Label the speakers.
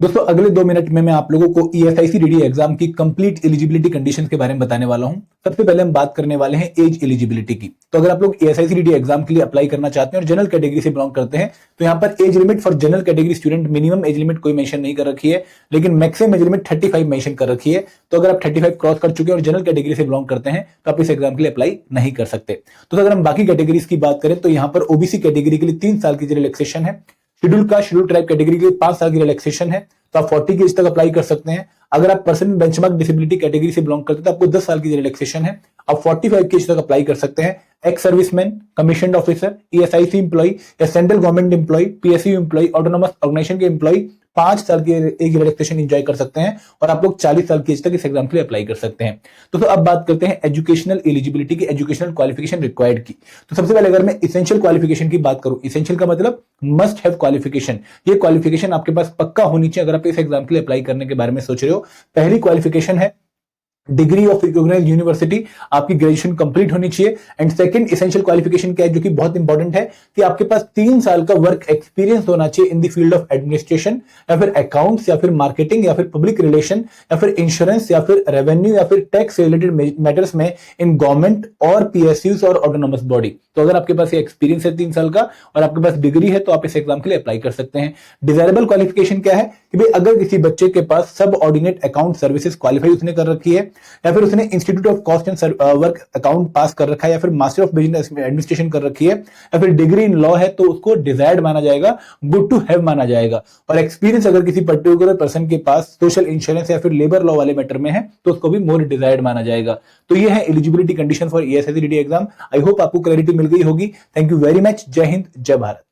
Speaker 1: दोस्तों अगले 2 मिनट में मैं आप लोगों को ESIC-DD एग्जाम की कंप्लीट एलिजिबिलिटी कंडीशंस के बारे में बताने वाला हूं। सबसे पहले हम बात करने वाले हैं एज एलिजिबिलिटी की। तो अगर आप लोग ESIC-DD एग्जाम के लिए अप्लाई करना चाहते हैं और जनरल कैटेगरी से बिलोंग करते हैं तो यहाँ पर age limit for general category student minimum age limit कोई मेंशन नहीं कर रखी है, लेकिन मैक्सिमम एज लिमिट 35 मेंशन कर रखी है। तो अगर आप 35 क्रॉस कर चुके हैं और जनरल कैटेगरी से बिलोंग करते हैं तो आप इस एग्जाम के लिए अप्लाई नहीं कर सकते। तो अगर हम बाकी कैटेगरीज की बात करें तो यहाँ पर ओबीसी कैटेगरी के लिए 3 साल की रिलैक्सेशन है, शेड्यूल ट्राइब कैटेगरी के लिए 5 साल की रिलैक्सेशन है, तो आप 40 की एज तक अप्लाई कर सकते हैं। अगर आप पर्सन बेंचमार्क डिसेबिलिटी कैटेगरी से बिलोंग करते हैं तो आपको 10 साल की रिलैक्सेशन है, आप 45 की एज तक अप्लाई कर सकते हैं। Ex serviceman, commission officer, ESIC employ या central government employ, PSU employ, autonomous organisation के एम्प्लॉय 5 साल की एक रिलैक्सेशन एंजॉय कर सकते हैं और आप लोग 40 साल की एज तक इस एग्जाम के लिए अप्लाई कर सकते हैं। तो अब बात करते हैं एजुकेशनल एलिजिबिलिटी की, एजुकेशनल क्वालिफिकेशन रिक्वायर्ड की। तो सबसे पहले अगर मैं इसेंशियल क्वालिफिकेशन की बात करूं, इसेंशियल का मतलब मस्ट हैव क्वालिफिकेशन। ये क्वालिफिकेशन आपके पास पक्का होनी चाहिए अगर आप इस एग्जाम के लिए अप्लाई करने के बारे में सोच रहे हो। पहली क्वालिफिकेशन है डिग्री ऑफ रिकॉग्नाइज्ड यूनिवर्सिटी, आपकी ग्रेजुएशन कंप्लीट होनी चाहिए। एंड सेकंड एसेंशियल क्वालिफिकेशन क्या है जो कि बहुत इंपॉर्टेंट है कि आपके पास 3 साल का वर्क एक्सपीरियंस होना चाहिए in the field of administration या फिर अकाउंट्स या फिर मार्केटिंग या फिर पब्लिक रिलेशन या फिर इंश्योरेंस या फिर रेवेन्यू या फिर टैक्स रिलेटेड मैटर्स में इन गवर्नमेंट और PSUs और ऑटोनोमस बॉडी। तो अगर आपके पास ये एक्सपीरियंस है 3 साल का और आपके पास डिग्री है तो आप इस एग्जाम के लिए अप्लाई कर सकते हैं। डिजायरेबल क्वालिफिकेशन क्या है कि भाई अगर किसी बच्चे के पास सब ऑर्डिनेट अकाउंट सर्विसेज क्वालिफाई उसने कर रखी है या फिर उसने institute of cost and work account pass कर रखा है या फिर मास्टर ऑफ बिजनेस एडमिनिस्ट्रेशन कर रखी है या फिर डिग्री इन लॉ है तो उसको डिजायर्ड माना जाएगा, गुड टू हैव माना जाएगा। और एक्सपीरियंस अगर किसी पर्टिकुलर पर्सन के पास सोशल इंश्योरेंस या फिर लेबर लॉ वाले मैटर में है तो उसको भी मोर डिजायर्ड माना जाएगा। तो ये है eligibility condition for ESIC-DD exam. I hope आपको क्लैरिटी मिल गई होगी। Thank you very much. जय हिंद, जय भारत।